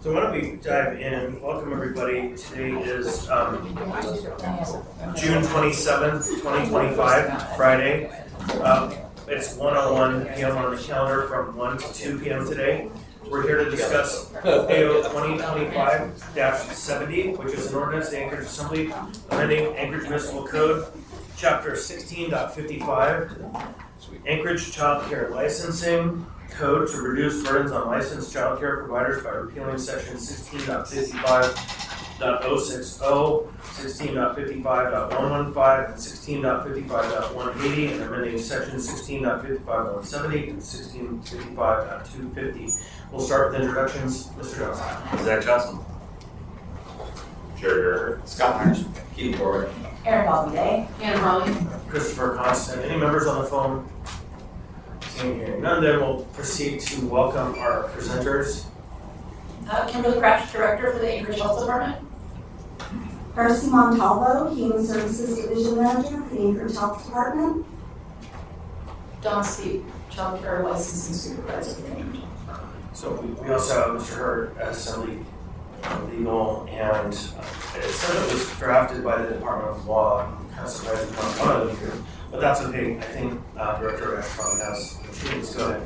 So why don't we dive in? Welcome everybody. Today is June 27th, 2025, Friday. It's 1:01 p.m. on the calendar from 1 to 2 p.m. today. We're here to discuss AO 2025-70, which is an ordinance of the Anchorage Assembly amending Anchorage Municipal Code, Chapter 16.55, Anchorage Child Care Licensing Code to reduce burdens on licensed child care providers by repealing Section 16.55.060, 16.55.115, and 16.55.180, and amending Section 16.55.170 and 16.55.250. We'll start with introductions. Mr. Johnson. Zach Johnson. Jerry Gerber. Scott Myers. Keith Forward. Aaron Bobby, Ann Raleigh. Christopher Constant. Any members on the phone? Seeing here none, then we'll proceed to welcome our presenters. Kimberly Cratch, Director for the Anchorage Health Department. Darcy Montalvo, Human Services Division Manager for the Anchorage Health Department. Dawn Steep, Child Care Licensing Supervisor for the Anchorage. So we also have Mr. Hurd, Assembly Legal, and it said it was drafted by the Department of Law. I'm kind of surprised it's not one of them here, but that's okay. I think Director Ash probably has machines. Go ahead.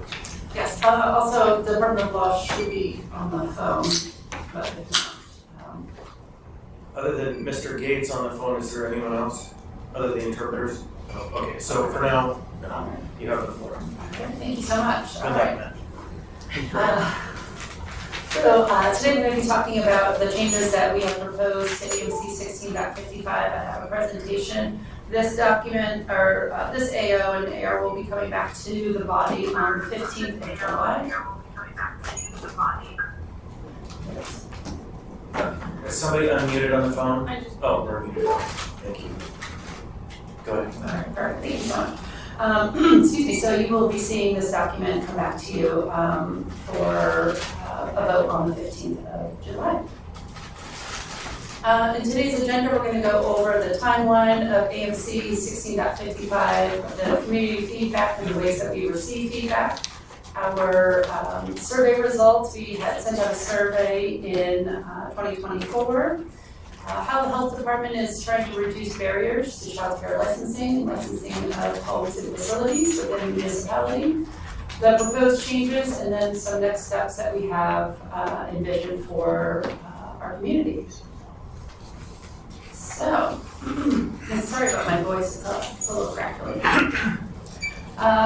Yes, also the Department of Law should be on the phone, but if not. Other than Mr. Gates on the phone, is there anyone else? Other than the interpreters? Oh, okay, so for now, you have the floor. Thank you so much. Good luck, Matt. Today we're going to be talking about the changes that we have proposed to AOC 16.55. I have a presentation. This document, or this AO and AR will be coming back to the body on the 15th of July. Is somebody unmuted on the phone? Oh, they're muted. Thank you. Go ahead. All right, perfect. Thank you so much. Excuse me, so you will be seeing this document come back to you for a vote on the 15th of July. In today's agenda, we're going to go over the timeline of AMC 16.55, the community feedback and the ways that we receive feedback, our survey results. We had sent out a survey in 2024. How the health department is trying to reduce barriers to child care licensing of homes and facilities within the municipality, the proposed changes, and then some next steps that we have envisioned for our community. So, sorry about my voice, it's a little crackly.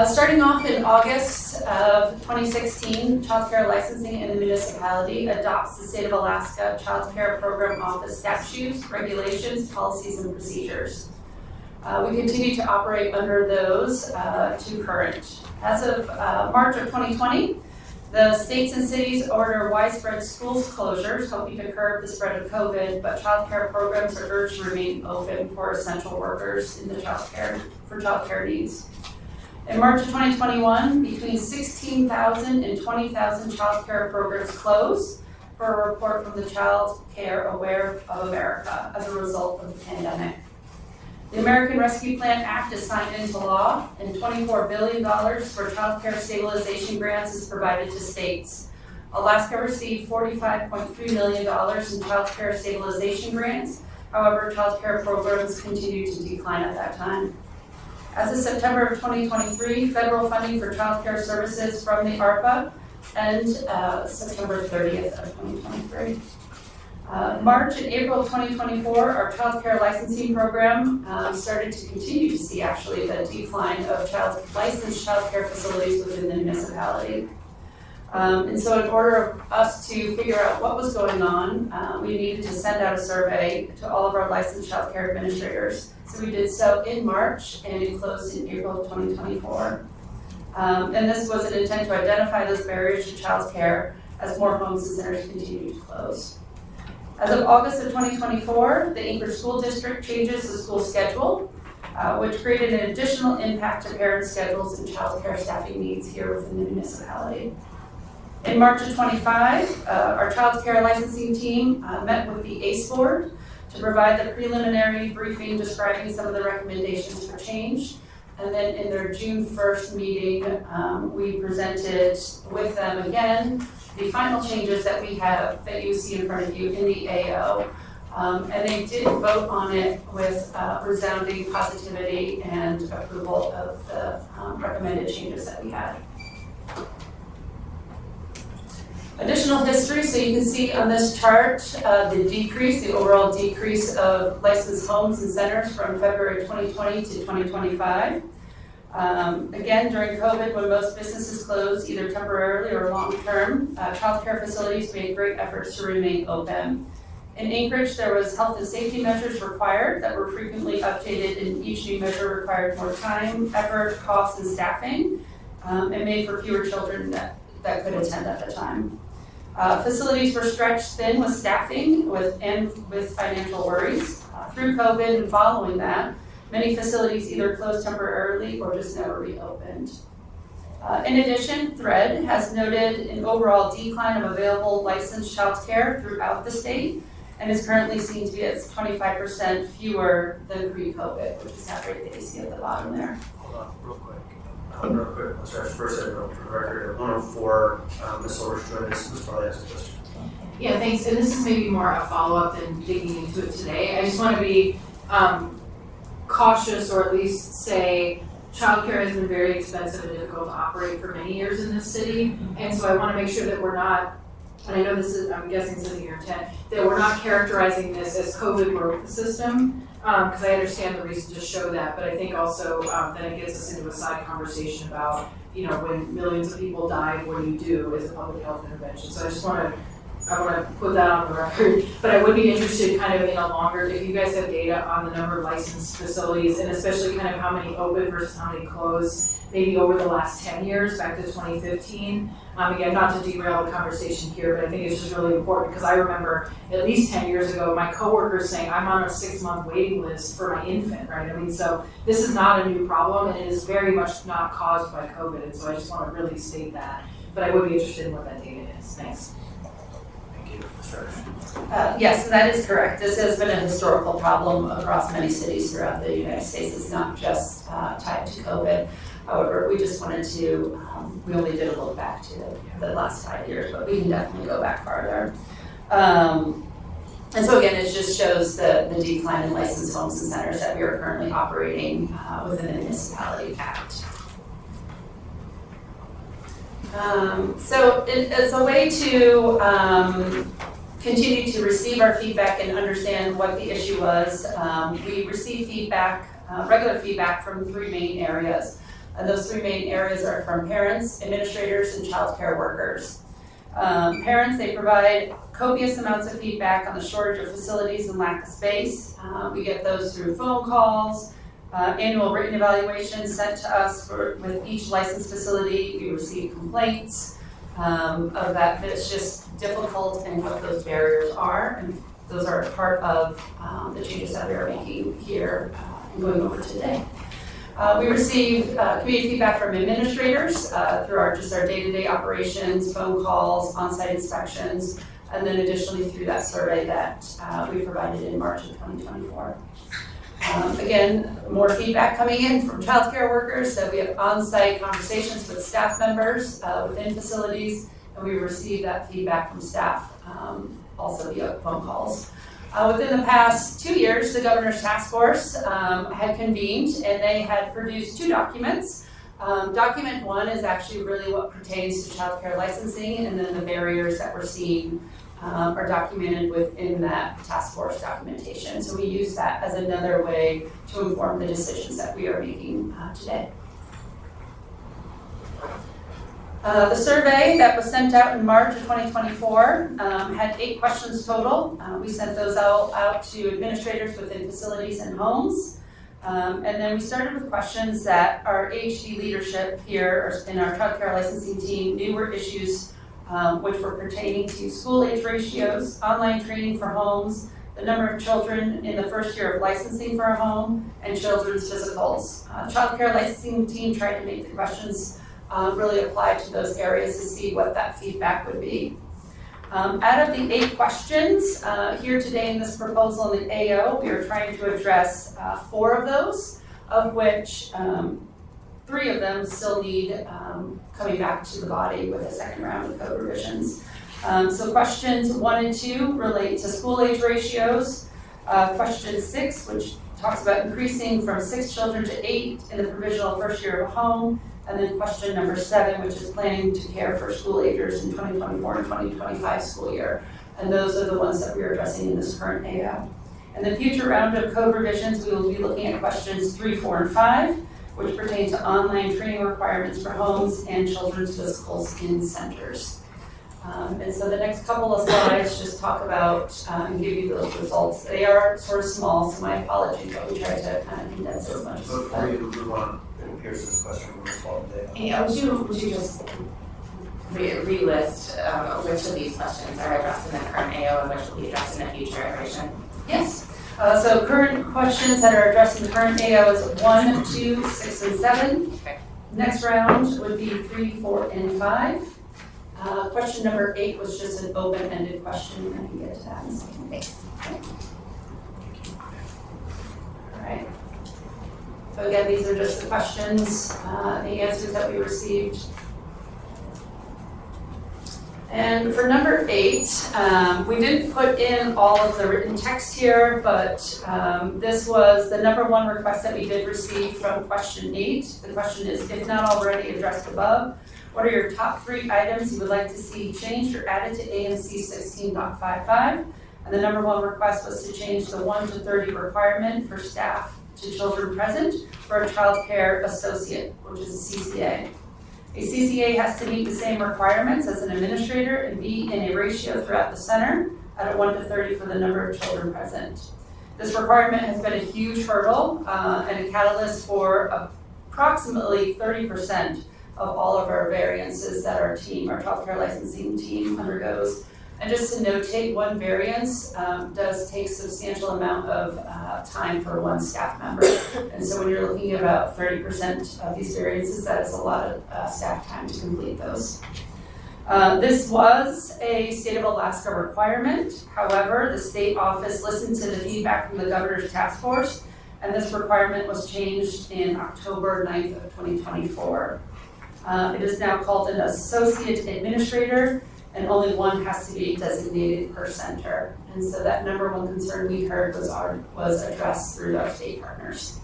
Starting off in August of 2016, Child Care Licensing in the municipality adopts the State of Alaska Child Care Program Office statutes, regulations, policies, and procedures. We continue to operate under those to current. As of March of 2020, the states and cities order widespread schools closures, hoping to curb the spread of COVID, but child care programs are urged to remain open for essential workers in the child care needs. In March of 2021, between 16,000 and 20,000 child care programs closed per a report from the Child Care Aware of America as a result of the pandemic. The American Rescue Plan Act is signed into law, and $24 billion for child care stabilization grants is provided to states. Alaska received $45.3 million in child care stabilization grants. However, child care programs continued to decline at that time. As of September of 2023, federal funding for child care services from the ARPA ends September 30th of 2023. March and April of 2024, our child care licensing program started to continue to see actually the decline of licensed child care facilities within the municipality. And so in order for us to figure out what was going on, we needed to send out a survey to all of our licensed child care administrators. So we did so in March, and it closed in April of 2024. And this was an intent to identify those barriers to child care as more homes and centers continue to close. As of August of 2024, the Anchorage School District changes the school schedule, which created an additional impact to parent schedules and child care staffing needs here within the municipality. In March of 25, our child care licensing team met with the ACE board to provide the preliminary briefing describing some of the recommendations for change. And then in their June 1st meeting, we presented with them again the final changes that we have, that you see in front of you in the AO. And they did vote on it with resounding positivity and approval of the recommended changes that we had. Additional history, so you can see on this chart the overall decrease of licensed homes and centers from February 2020 to 2025. Again, during COVID, when most businesses closed, either temporarily or long-term, child care facilities made great efforts to remain open. In Anchorage, there was health and safety measures required that were frequently updated, and each new measure required more time, effort, cost, and staffing, and made for fewer children that could attend at the time. Facilities were stretched thin with staffing and with financial worries. Through COVID and following that, many facilities either closed temporarily or just never reopened. In addition, THREAD has noted an overall decline of available licensed child care throughout the state and is currently seen to be at 25% fewer than pre-COVID, which is that rate that you see at the bottom there. Hold on, real quick. Let's start first for the record. 104, Ms. Silver's joined us, Ms. Farley has a question. Yeah, thanks. And this is maybe more a follow-up than digging into it today. I just want to be cautious, or at least say childcare has been very expensive and difficult to operate for many years in this city. And so I want to make sure that we're not, and I know this is, I'm guessing it's in your intent, that we're not characterizing this as COVID broke the system. Because I understand the reason to show that, but I think also that it gets us into a side conversation about, when millions of people died, what do you do as a public health intervention? So I want to put that on the record, but I would be interested kind of in a longer, if you guys have data on the number of licensed facilities, and especially kind of how many open versus how many closed, maybe over the last 10 years, back to 2015. Again, not to derail the conversation here, but I think it's just really important because I remember at least 10 years ago, my coworkers saying, I'm on a 6-month waiting list for my infant, right? I mean, so this is not a new problem, and it is very much not caused by COVID, and so I just want to really state that. But I would be interested in what that data is. Thanks. Thank you, Ms. Rarish. Yes, that is correct. This has been a historical problem across many cities throughout the United States. It's not just tied to COVID. However, we just wanted to, we only did a look back to the last 5 years, but we can definitely go back farther. And so again, it just shows the decline in licensed homes and centers that we are currently operating within the Municipality Act. So as a way to continue to receive our feedback and understand what the issue was, we received feedback, regular feedback from 3 main areas. And those 3 main areas are from parents, administrators, and child care workers. Parents, they provide copious amounts of feedback on the shortage of facilities and lack of space. We get those through phone calls, annual written evaluations sent to us with each licensed facility. We receive complaints of that it's just difficult and what those barriers are. And those are part of the changes that we are making here and going over today. We receive community feedback from administrators through our day-to-day operations, phone calls, on-site inspections, and then additionally through that survey that we provided in March of 2024. Again, more feedback coming in from child care workers, so we have on-site conversations with staff members within facilities, and we receive that feedback from staff also via phone calls. Within the past 2 years, the Governor's Task Force had convened and they had produced 2 documents. Document 1 is actually really what pertains to child care licensing, and then the barriers that we're seeing are documented within that task force documentation. So we use that as another way to inform the decisions that we are making today. The survey that was sent out in March of 2024 had 8 questions total. We sent those out to administrators within facilities and homes. And then we started with questions that our AHD leadership here in our child care licensing team knew were issues which were pertaining to school age ratios, online training for homes, the number of children in the first year of licensing for a home, and children's physicals. Child care licensing team tried to make the questions really apply to those areas to see what that feedback would be. Out of the 8 questions here today in this proposal in the AO, we are trying to address 4 of those, of which 3 of them still need coming back to the body with a second round of code revisions. So questions 1 and 2 relate to school age ratios. Question 6, which talks about increasing from 6 children to 8 in the provisional first year of a home. And then question number 7, which is planning to care for school agers in 2024 and 2025 school year. And those are the ones that we are addressing in this current AO. In the future round of code revisions, we will be looking at questions 3, 4, and 5, which pertain to online training requirements for homes and children's physicals in centers. And so the next couple of slides just talk about and give you those results. They are sort of small, so my apologies, but we tried to kind of condense as much as we Before could. you move on, Pierce's question from this one today. Yeah, would you just relist which of these questions are addressed in the current AO and which will be addressed in a future iteration? Yes. So current questions that are addressed in the current AO is 1, 2, 6, and 7. Okay. Next round would be 3, 4, and 5. Question number 8 was just an open-ended question. I can get to that in a second. Thanks. All right. So again, these are just the questions, the answers that we received. And for number 8, we didn't put in all of the written text here, but this was the number 1 request that we did receive from question 8. The question is, if not already addressed above, what are your top 3 items you would like to see changed or added to AMC 16.55? And the number 1 request was to change the 1 to 30 requirement for staff to children present for a child care associate, which is a CCA. A CCA has to meet the same requirements as an administrator and be in a ratio throughout the center at a 1 to 30 for the number of children present. This requirement has been a huge hurdle and a catalyst for approximately 30% of all of our variances that our child care licensing team undergoes. And just to notate, one variance does take a substantial amount of time for one staff member. And so when you're looking at about 30% of these variances, that is a lot of staff time to complete those. This was a state of Alaska requirement. However, the state office listened to the feedback from the governor's task force, and this requirement was changed in October 9th of 2024. It is now called an associate administrator, and only 1 has to be designated per center. And so that number 1 concern we heard was addressed through our state partners.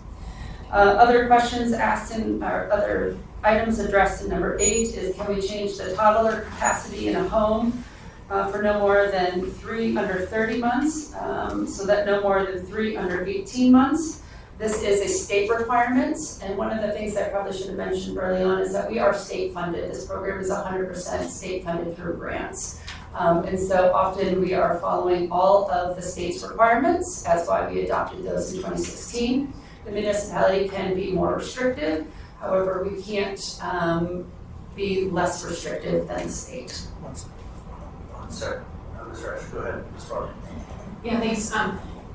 Other questions asked or other items addressed in number 8 is, can we change the toddler capacity in a home for no more than 3 under 30 months, so that no more than 3 under 18 months. This is a state requirement, and one of the things I probably should have mentioned early on is that we are state funded. This program is 100% state funded through grants. And so often we are following all of the state's requirements. That's why we adopted those in 2016. The municipality can be more restrictive. However, we can't be less restrictive than the state. Sorry, Mr. Ash, go ahead, respond. Yeah, thanks.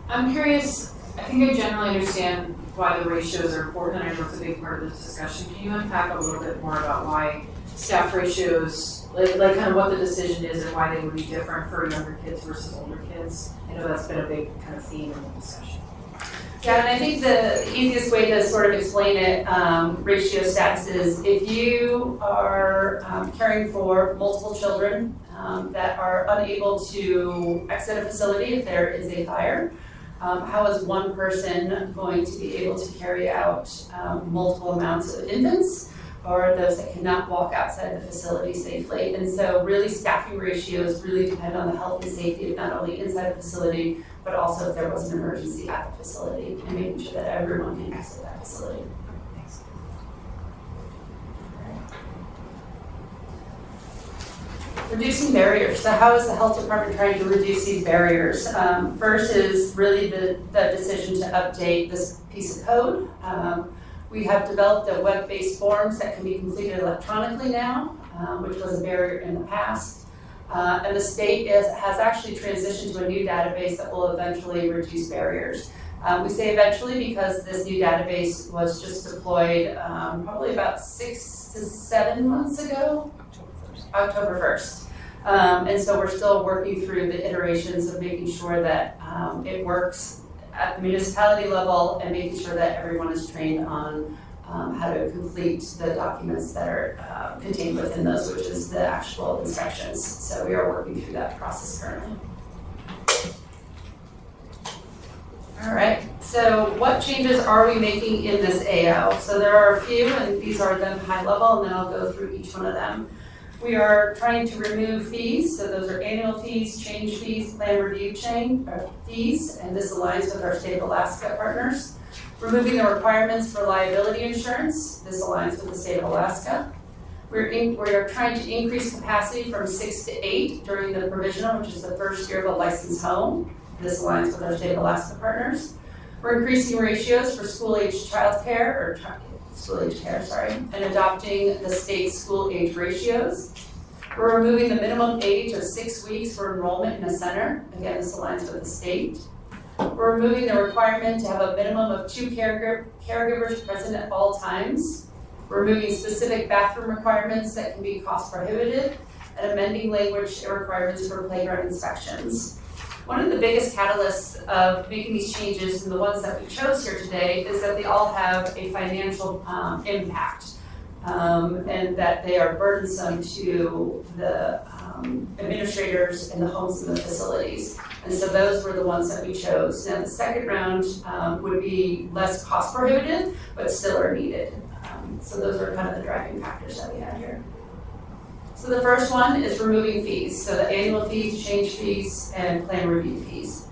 I'm curious, I think I generally understand why the ratios are important, and I know it's a big part of this discussion. Can you unpack a little bit more about why staff ratios, like kind of what the decision is and why they would be different for younger kids versus older kids? I know that's been a big kind of theme in the discussion. Yeah, and I think the easiest way to sort of explain it, ratio status is if you are caring for multiple children that are unable to exit a facility if there is a fire, how is one person going to be able to carry out multiple amounts of infants or those that cannot walk outside the facility safely? And so really staffing ratios really depend on the health and safety of not only inside the facility, but also if there was an emergency at the facility and making sure that everyone can exit that facility. Thanks. Reducing barriers. So how is the health department trying to reduce these barriers? First is really the decision to update this piece of code. We have developed a web-based forms that can be completed electronically now, which was a barrier in the past. And the state has actually transitioned to a new database that will eventually reduce barriers. We say eventually because this new database was just deployed probably about 6 to 7 months ago. October 1st. And so we're still working through the iterations of making sure that it works at the municipality level and making sure that everyone is trained on how to complete the documents that are contained within those, which is the actual inspections. So we are working through that process currently. All right, so what changes are we making in this AO? So there are a few, and these are them high level, and then I'll go through each one of them. We are trying to remove fees, so those are annual fees, change fees, plan review fees, and this aligns with our State of Alaska partners. Removing the requirements for liability insurance, this aligns with the State of Alaska. We are trying to increase capacity from 6 to 8 during the provisional, which is the first year of a licensed home. This aligns with our State of Alaska partners. We're increasing ratios for school-age childcare, and adopting the state school-age ratios. We're removing the minimum age of 6 weeks for enrollment in a center. Again, this aligns with the state. We're removing the requirement to have a minimum of 2 caregivers present at all times. We're removing specific bathroom requirements that can be cost prohibitive, and amending language requirements for playground inspections. One of the biggest catalysts of making these changes, and the ones that we chose here today, is that they all have a financial impact, and that they are burdensome to the administrators and the homes and the facilities. And so those were the ones that we chose. Now the second round would be less cost prohibitive, but still are needed. So those are kind of the driving factors that we had here. So the first one is removing fees. So the annual fees, change fees, and plan review fees.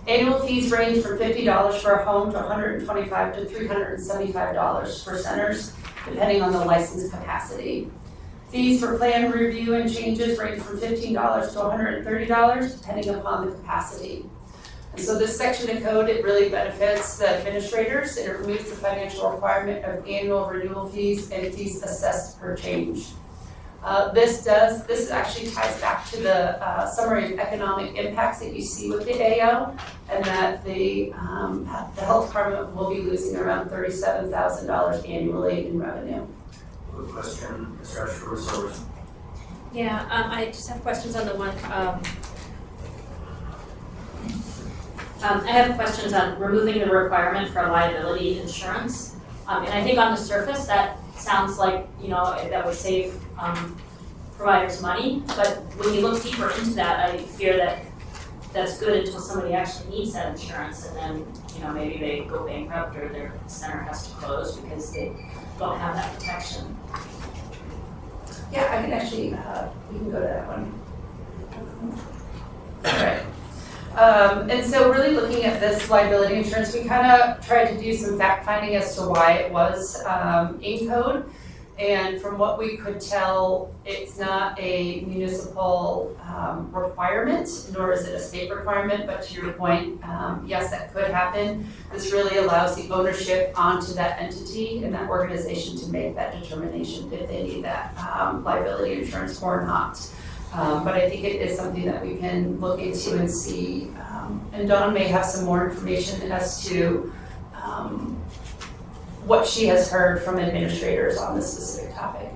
Annual fees range from $50 for a home to $125 to $375 for centers, depending on the license capacity. Fees for plan review and changes range from $15 to $130, depending upon the capacity. And so this section of code, it really benefits the administrators. It removes the financial requirement of annual renewal fees and fees assessed per change. This actually ties back to the summary of economic impacts that you see with the AO, and that the health department will be losing around $37,000 annually in revenue. Good question, Mr. Ashford. Yeah, I just have questions on the one, I have questions on removing the requirement for liability insurance. And I think on the surface, that sounds like, that would save providers money, but when you look deeper into that, I fear that that's good until somebody actually needs that insurance, and then, maybe they go bankrupt or their center has to close because they don't have that protection. Yeah, I can actually, we can go to that one. All right. And so really looking at this liability insurance, we kind of tried to do some fact finding as to why it was in code. And from what we could tell, it's not a municipal requirement, nor is it a state requirement, but to your point, yes, that could happen. This really allows the ownership onto that entity and that organization to make that determination if they need that liability insurance or not. But I think it is something that we can look into and see. And Dawn may have some more information as to what she has heard from administrators on this specific topic.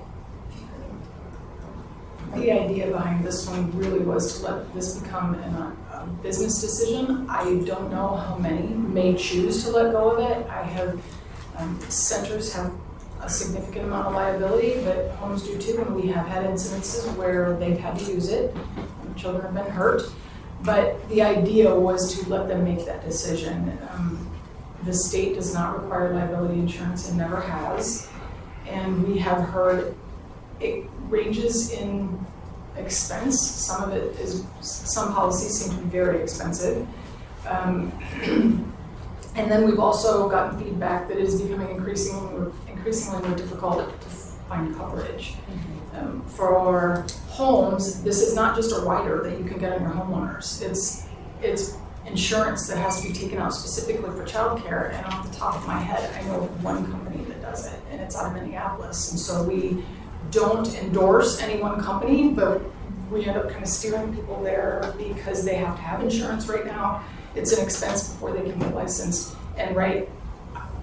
The idea behind this one really was to let this become a business decision. I don't know how many may choose to let go of it. I have, centers have a significant amount of liability, but homes do too, and we have had incidences where they've had to use it, and children have been hurt. But the idea was to let them make that decision. The state does not require liability insurance and never has. And we have heard it ranges in expense. Some policies seem to be very expensive. And then we've also gotten feedback that it is becoming increasingly more difficult to find coverage. For our homes, this is not just a rider that you can get on your homeowners. It's insurance that has to be taken out specifically for childcare, and off the top of my head, I know of one company that does it, and it's out of Minneapolis. And so we don't endorse any one company, but we end up kind of steering people there because they have to have insurance right now. It's an expense before they can get licensed, and right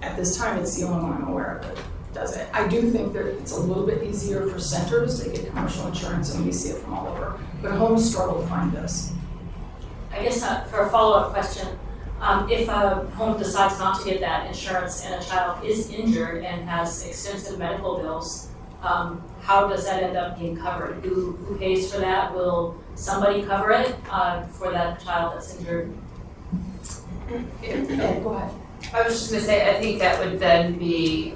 at this time, it's the only one I'm aware of that does it. I do think that it's a little bit easier for centers. They get commercial insurance, and we see it from all over, but homes struggle to find this. I guess for a follow-up question, If a home decides not to get that insurance and a child is injured and has extensive medical bills, how does that end up being covered? Who pays for that? Will somebody cover it for that child that's injured? Go ahead. I was just gonna say, I think that would then be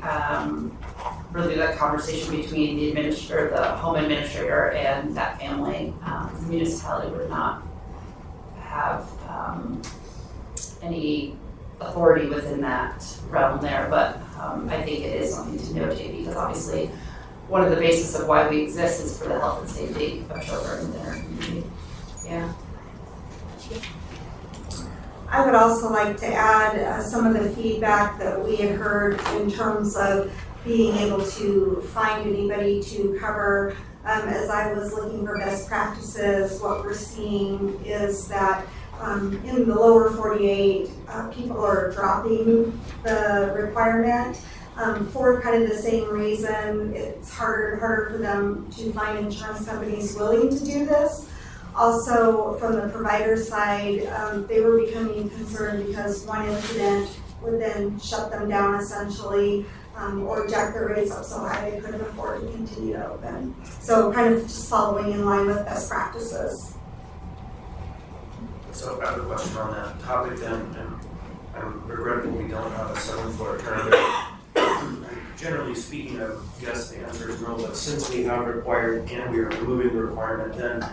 really the conversation between the home administrator and that family. The municipality would not have any authority within that realm there, but I think it is something to notate because obviously one of the basis of why we exist is for the health and safety of children in our community. Yeah. I would also like to add some of the feedback that we had heard in terms of being able to find anybody to cover. As I was looking for best practices, what we're seeing is that in the lower 48, people are dropping the requirement for kind of the same reason. It's harder and harder for them to find insurance companies willing to do this. Also, from the provider side, they were becoming concerned because one incident would then shut them down essentially, or jack their rates up so high they couldn't afford to continue to open. So kind of just following in line with best practices. So I have a question on that topic then, and I'm regretful we don't have a 7-floor alternative. Generally speaking, I would guess the answer is no, but since we have required and we are removing the requirement, then,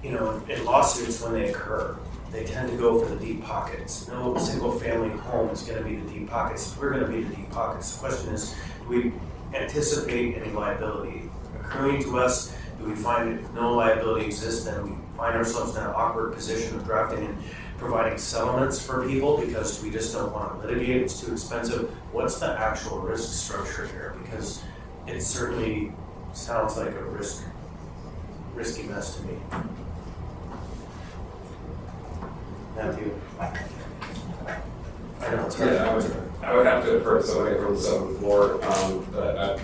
you know, in lawsuits when they occur, they tend to go for the deep pockets. No single family home is gonna be the deep pockets. We're gonna be the deep pockets. The question is, do we anticipate any liability accruing to us? Do we find if no liability exists, then we find ourselves in an awkward position of drafting and providing settlements for people because we just don't want to litigate, it's too expensive? What's the actual risk structure here? Because it certainly sounds like a risky mess to me. Matthew? I know it's hard. Yeah, I would have to defer to somebody from the 7th floor, but I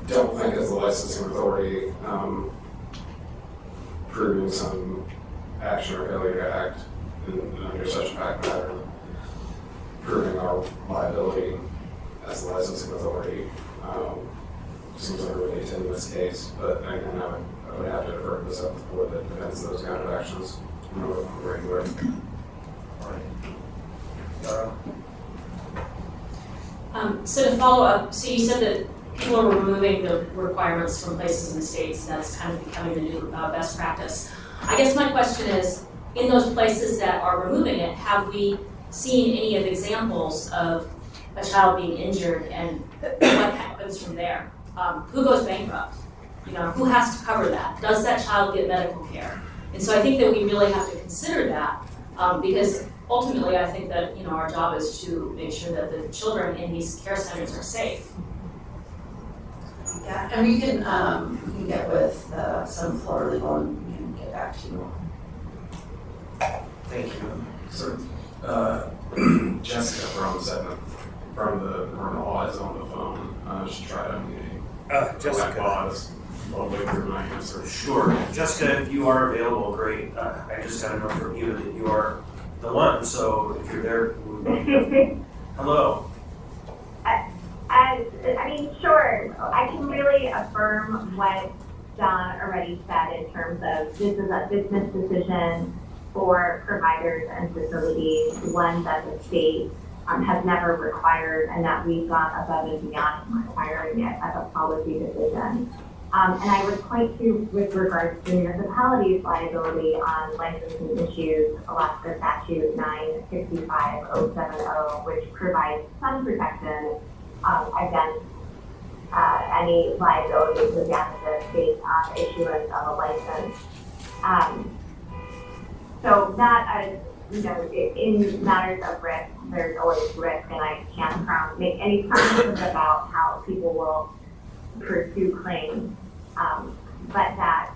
don't think as the licensing authority proving some action or failure to act under such a fact pattern, proving our liability as the licensing authority seems like a really tenuous case, but again, I would have to defer to the 7th floor that defends those kind of actions. Regular. So to follow up, so you said that people are removing the requirements from places in the states, and that's kind of becoming the new best practice. I guess my question is, in those places that are removing it, have we seen any of examples of a child being injured and what happens from there? Who goes bankrupt? You know, who has to cover that? Does that child get medical care? And so I think that we really have to consider that because ultimately I think that, you know, our job is to make sure that the children in these care centers are safe. Yeah, and we can get with some floor legal and we can get back to you. Thank you. So, Jessica from the law is on the phone. She tried unmuting. Jessica. All the way through my answer. Sure. Jessica, if you are available, great. I just got a note from you that you are the one, so if you're there, hello. I mean, sure. I can really affirm what John already said in terms of this is a business decision for providers and facilities, one that the state has never required and that we've gone above and beyond requiring it as a policy decision. And I would point to, with regards to municipalities' liability on licensing issues, Alaska Statute 965.070, which provides some protection against any liabilities or damages based on issuance of a license. So that, you know, in matters of risk, there's always risk, and I can't make any promises about how people will pursue claims. But that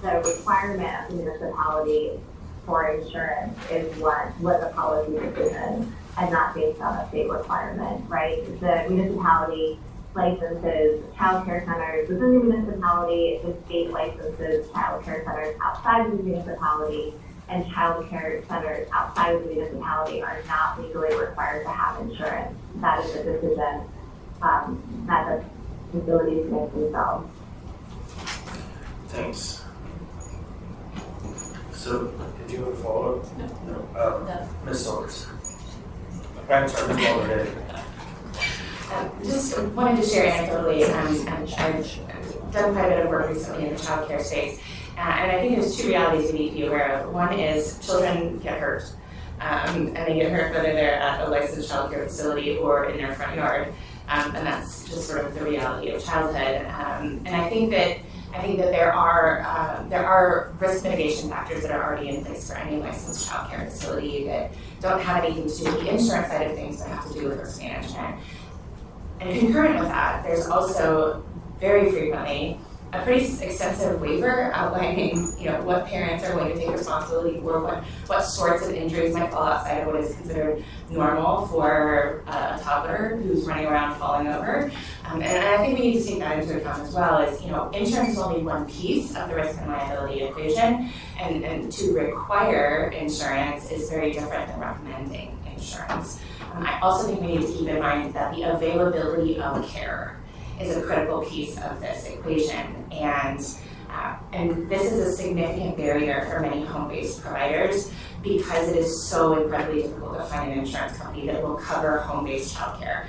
the requirement of the municipality for insurance is what was a policy decision and not based on a state requirement, right? The municipality licenses child care centers within the municipality, the state licenses child care centers outside of the municipality, and child care centers outside of the municipality are not legally required to have insurance. That is a decision that the facilities make themselves. Thanks. So, did you have a follow-up? No. Ms. Silvers. I'm sorry, Ms. Mulder. Just wanted to share anecdotally, I've done quite a bit of work recently in the child care space, and I think there's two realities we need to be aware of. One is children get hurt, and they get hurt whether they're at a licensed child care facility or in their front yard, and that's just sort of the reality of childhood. And I think that there are risk mitigation factors that are already in place for any licensed child care facility that don't have anything to do with the insurance side of things, but have to do with risk management. And concurrent with that, there's also very frequently a pretty extensive waiver outlining, what parents are going to take responsibility for, what sorts of injuries might fall outside of what is considered normal for a toddler who's running around falling over. And I think we need to take that into account as well as, insurance is only one piece of the risk and liability equation, and to require insurance is very different than recommending insurance. I also think we need to keep in mind that the availability of care is a critical piece of this equation, and this is a significant barrier for many home-based providers because it is so incredibly difficult to find an insurance company that will cover home-based childcare.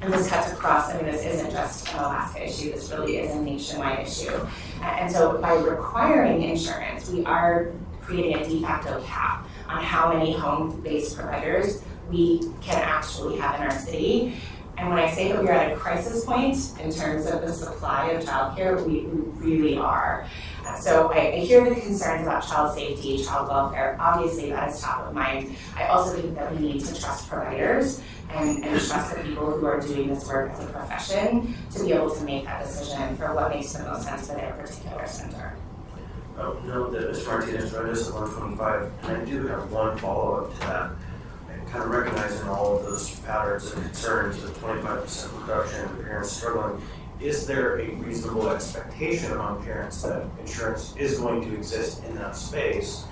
And this cuts across, this isn't just an Alaska issue, this really is a nationwide issue. And so by requiring insurance, we are creating a de facto cap on how many home-based providers we can actually have in our city. And when I say that we are at a crisis point in terms of the supply of childcare, we really are. So I hear the concerns about child safety, child welfare. Obviously, that is top of mind. I also think that we need to trust providers and trust the people who are doing this work as a profession to be able to make that decision for what makes the most sense for their particular center. Note that Mr. Martinez joined us at 1:25, and I do have one follow-up to that. Kind of recognizing all of those patterns and concerns, the 25% reduction in parents struggling, is there a reasonable expectation among parents that insurance is going to exist in that space?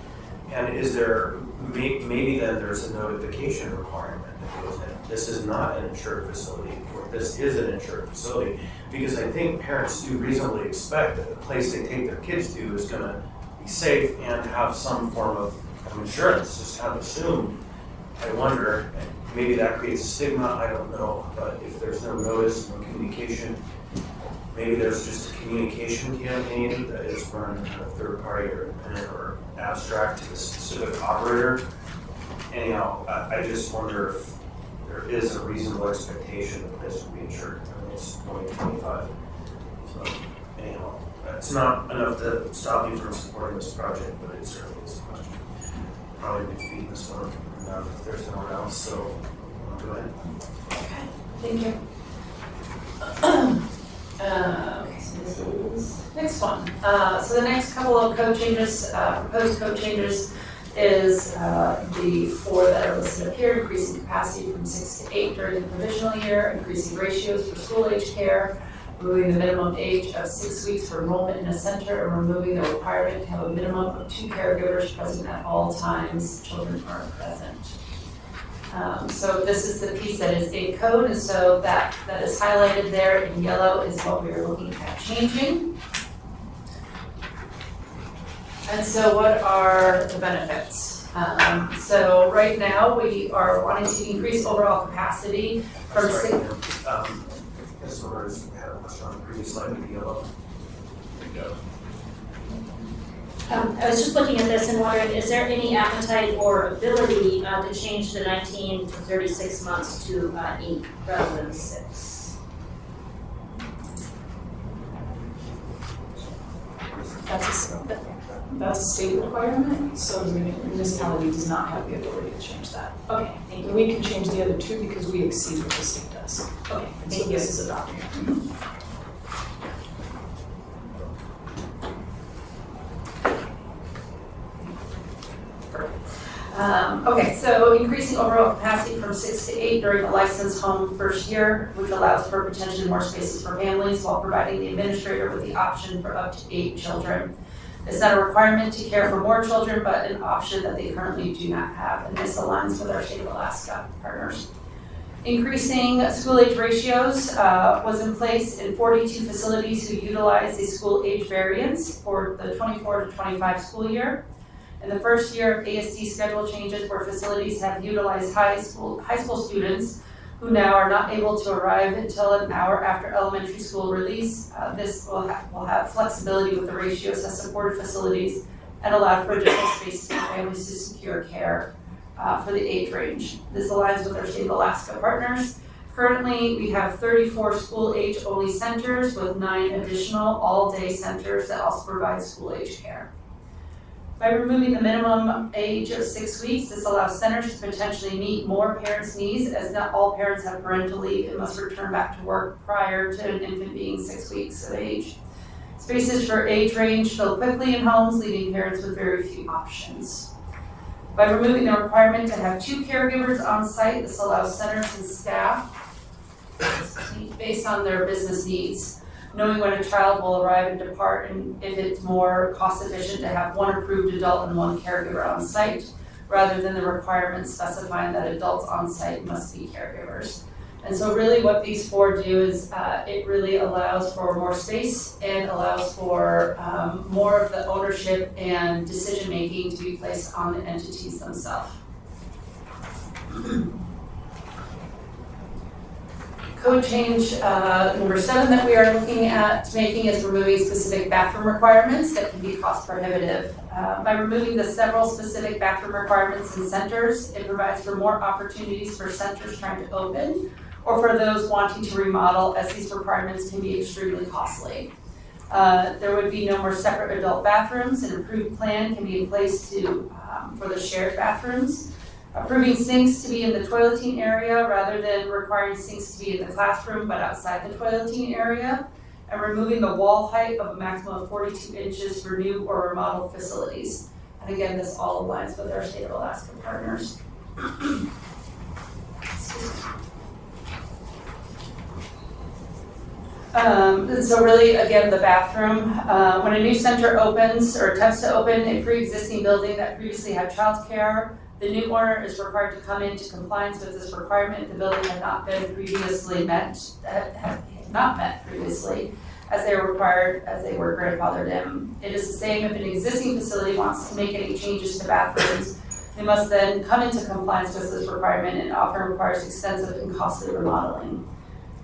And is there, maybe then there's a notification requirement that goes in. This is not an insured facility, or this is an insured facility, because I think parents do reasonably expect that the place they take their kids to is going to be safe and have some form of insurance, just kind of assumed. I wonder, and maybe that creates a stigma, I don't know, but if there's no notice, no communication, maybe there's just a communication campaign that is run kind of third party or independent or abstract to the specific operator. Anyhow, I just wonder if there is a reasonable expectation that this will be insured. It's 2025. So anyhow, it's not enough to stop you from supporting this project, but it certainly is a question. Probably be feeding this one. If there's no one else, so go ahead. Okay, thank you. Okay, so this is next one. So the next couple of code changes, proposed code changes, is the four that are listed up here: increasing capacity from 6 to 8 during the provisional year, increasing ratios for school-age care, removing the minimum age of 6 weeks for enrollment in a center, and removing the requirement to have a minimum of 2 caregivers present at all times children are present. So this is the piece that is in code, and so that is highlighted there in yellow is what we are looking at changing. And so what are the benefits? So right now we are wanting to increase overall capacity from Ms. Orders had a question on the previous slide with the yellow. There you go. I was just looking at this and wondering, is there any appetite or ability to change the 19 to 36 months to 8 rather than 6? That's a state requirement, so the municipality does not have the ability to change that. Okay, thank you. We can change the other two because we exceed what the state does. Okay, And thank so you. this is adopting it. Okay, so increasing overall capacity from 6 to 8 during the licensed home first year, which allows for potentially more spaces for families while providing the administrator with the option for up to 8 children. It's not a requirement to care for more children, but an option that they currently do not have, and this aligns with our state of Alaska partners. Increasing school age ratios was in place in 42 facilities who utilize the school age variance for the 24 to 25 school year. In the first year of ASD schedule changes where facilities have utilized high school students who now are not able to arrive until an hour after elementary school release, this will have flexibility with the ratios as supported facilities and allow for additional space for families to secure care for the age range. This aligns with our state of Alaska partners. Currently, we have 34 school age only centers with 9 additional all-day centers that also provide school age care. By removing the minimum age of 6 weeks, this allows centers to potentially meet more parents' needs, as not all parents have parental leave and must return back to work prior to an infant being 6 weeks of age. Spaces for age range fill quickly in homes, leaving parents with very few options. By removing the requirement to have 2 caregivers on site, this allows centers and staff, based on their business needs, knowing when a child will arrive and depart, and if it's more cost efficient to have 1 approved adult and 1 caregiver on site, rather than the requirement specifying that adults on site must be caregivers. And so really what these 4 do is it really allows for more space and allows for more of the ownership and decision-making to be placed on the entities themselves. Code change number 7 that we are looking at making is removing specific bathroom requirements that can be cost prohibitive. By removing the several specific bathroom requirements in centers, it provides for more opportunities for centers trying to open or for those wanting to remodel, as these requirements can be extremely costly. There would be no more separate adult bathrooms. An approved plan can be in place for the shared bathrooms. Approving sinks to be in the toileting area rather than requiring sinks to be in the classroom but outside the toileting area. And removing the wall height of a maximum of 42 inches for new or remodeled facilities. And again, this all aligns with our state of Alaska partners. And so really, again, the bathroom, when a new center opens or attempts to open a pre-existing building that previously had childcare, the new owner is required to come into compliance with this requirement if the building had not been previously met, previously, as they were required, as they were grandfathered in. It is the same if an existing facility wants to make any changes to bathrooms. They must then come into compliance with this requirement, and often requires extensive and costly remodeling.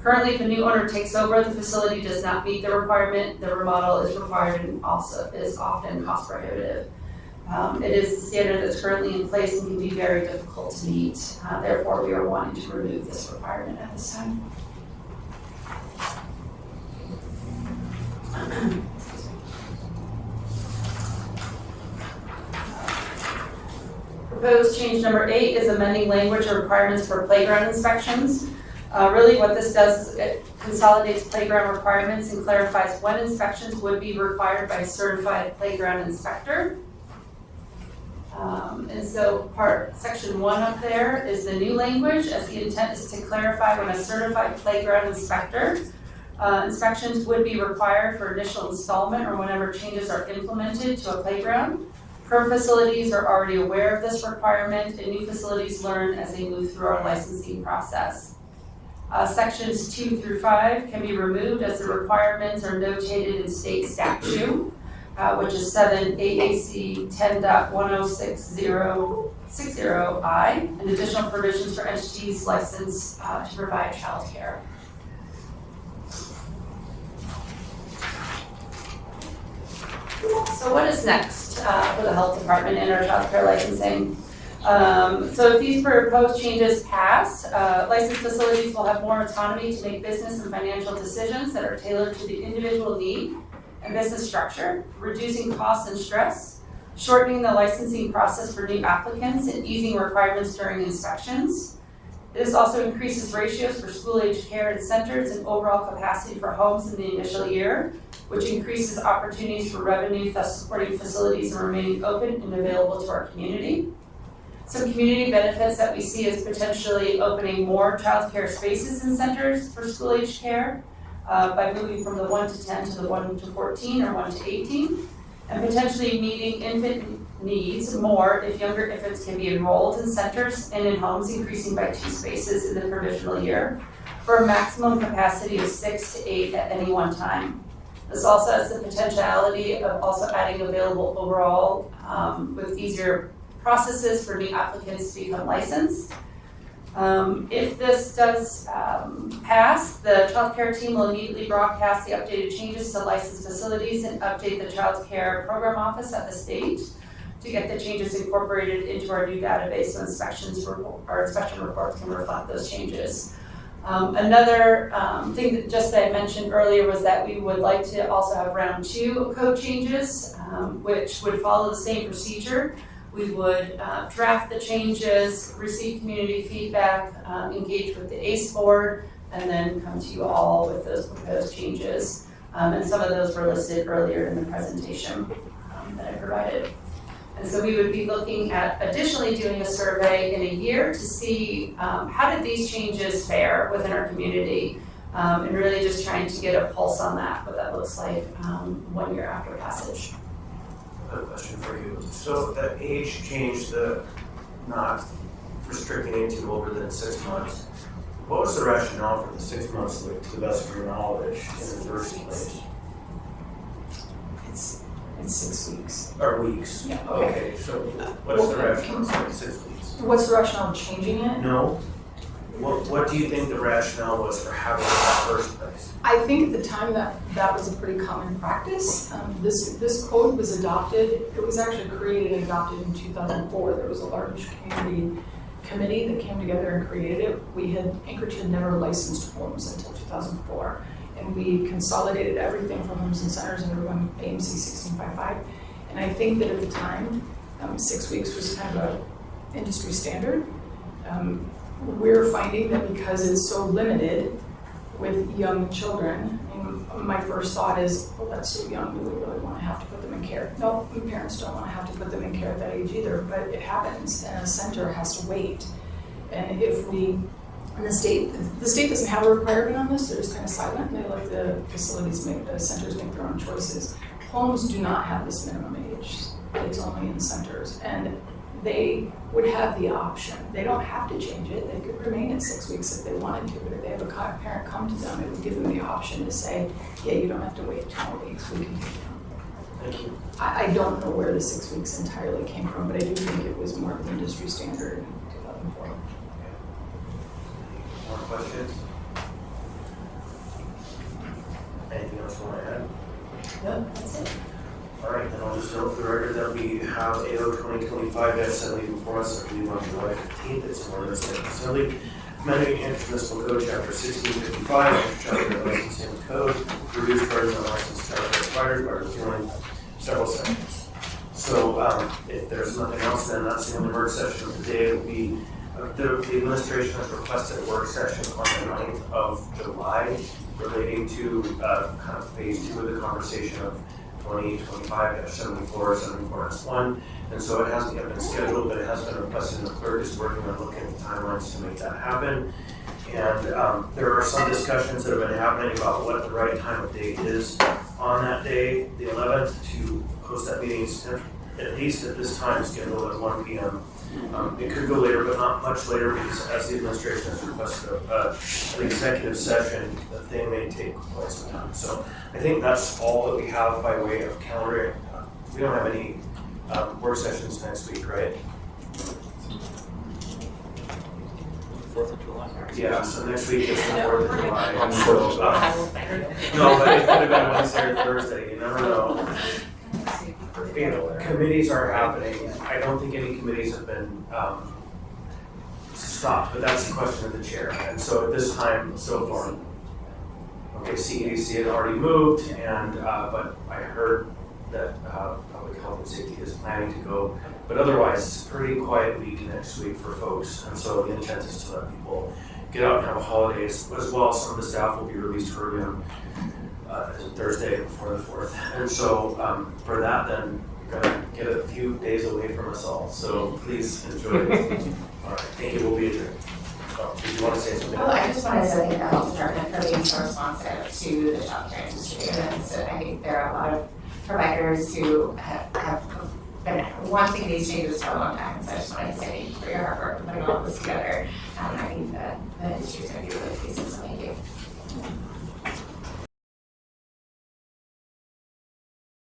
Currently, if a new owner takes over, the facility does not meet the requirement, the remodel is required and also is often cost prohibitive. It is the standard that's currently in place and can be very difficult to meet. Therefore, we are wanting to remove this requirement at this time. Proposed change number 8 is amending language or requirements for playground inspections. Really what this does is it consolidates playground requirements and clarifies when inspections would be required by a certified playground inspector. And so section 1 up there is the new language, as the intent is to clarify when a certified playground inspector inspections would be required for initial installment or whenever changes are implemented to a playground. Current facilities are already aware of this requirement, and new facilities learn as they move through our licensing process. Sections 2 through 5 can be removed as the requirements are notated in state statute, which is 7 AAC 10.1060I, and additional provisions for entities licensed to provide childcare. So what is next for the health department and our childcare licensing? So if these proposed changes pass, licensed facilities will have more autonomy to make business and financial decisions that are tailored to the individual need and business structure, reducing costs and stress, shortening the licensing process for new applicants, and easing requirements during inspections. This also increases ratios for school-age care in centers and overall capacity for homes in the initial year, which increases opportunities for revenue, thus supporting facilities and remaining open and available to our community. Some community benefits that we see is potentially opening more child care spaces in centers for school-age care by moving from the 1 to 10 to the 1 to 14 or 1 to 18. and potentially meeting infant needs more if younger infants can be enrolled in centers and in homes, increasing by 2 spaces in the provisional year for a maximum capacity of 6 to 8 at any one time. This also has the potentiality of also adding available overall with easier processes for new applicants to become licensed. If this does pass, the child care team will immediately broadcast the updated changes to licensed facilities and update the child care program office at the state to get the changes incorporated into our new database so inspection reports can reflect those changes. Another thing that I mentioned earlier was that we would like to also have round 2 code changes, which would follow the same procedure. We would draft the changes, receive community feedback, engage with the ACE board, and then come to you all with those proposed changes. And some of those were listed earlier in the presentation that I provided. And so we would be looking at additionally doing a survey in a year to see how did these changes fare within our community, and really just trying to get a pulse on that, what that looks like 1 year after passage. I have a question for you. So the age change, the not restricting anything older than 6 months, what was the rationale for the 6 months, like, to the best of your knowledge, in the first place? It's 6 weeks. Or weeks? Yeah. Okay, so what's the rationale for 6 weeks? What's the rationale of changing it? No. What do you think the rationale was for having it in the first place? I think at the time that was a pretty common practice. This code was adopted, it was actually created and adopted in 2004. There was a large community committee that came together and created it. Anchorage had never licensed homes until 2004. And we consolidated everything from homes and centers into one AMC 1655. And I think that at the time, 6 weeks was kind of an industry standard. We're finding that because it's so limited with young children, my first thought is, well, that's so young, do we really want to have to put them in care? No, parents don't want to have to put them in care at that age either, but it happens, and a center has to wait. And the state doesn't have a requirement on this, they're just kind of silent, and they let the centers make their own choices. Homes do not have this minimum age, it's only in centers, and they would have the option. They don't have to change it. They could remain at 6 weeks if they wanted to, but if they have a parent come to them, it would give them the option to say, yeah, you don't have to wait 2 more weeks, we can take it down. Thank you. I don't know where the 6 weeks entirely came from, but I do think it was more of an industry standard in 2004. More questions? Anything else you want to add? No, that's it. All right, then I'll just note for the record that we have AO 2025-70 before us, I believe on July 15th. It's an ordinance of the Assembly, amending Municipal Code Chapter 1655, Chapter Licensing Code, reduce burdens on licensed child care providers by repealing several sections. So if there's nothing else, then that's the only work session of the day. It will be the administration has requested a work session on the 9th of July relating to kind of phase 2 of the conversation of 2025-74, 74S1, and so it hasn't yet been scheduled, but it has been requested, and the clerk is working on looking at the timelines to make that happen. And there are some discussions that have been happening about what the right time of day is on that day, the 11th, to host that meeting, at least at this time scheduled at 1 p.m. It could go later, but not much later, because as the administration has requested an executive session, the thing may take quite some time. So I think that's all that we have by way of calendar. We don't have any work sessions next week, right? 4th of July. Yeah, so next week is the 4th of July. On the 4th of July. No, but it could have been Wednesday or Thursday, you never know. You know, committees are happening. I don't think any committees have been stopped, but that's the question of the chair. And so at this time, so far, okay, CEDC had already moved, and but I heard that Public Health and Safety is planning to go. But otherwise, it's a pretty quiet week next week for folks, and so the intent is to let people get out and have a holiday as well. Some of the staff will be released early on Thursday before the 4th. And so for that, then you're going to get a few days away from us all. So please enjoy it. All right, thank you. We'll be adjourned. Did you want to say something? Well, I just wanted to thank the health department for being so responsive to the child care industry. And so I think there are a lot of providers who have been wanting these changes for a long time. So I just wanted to say thank you for your hard work in putting all of this together. I think that the industry is going to be really pleased, so thank you.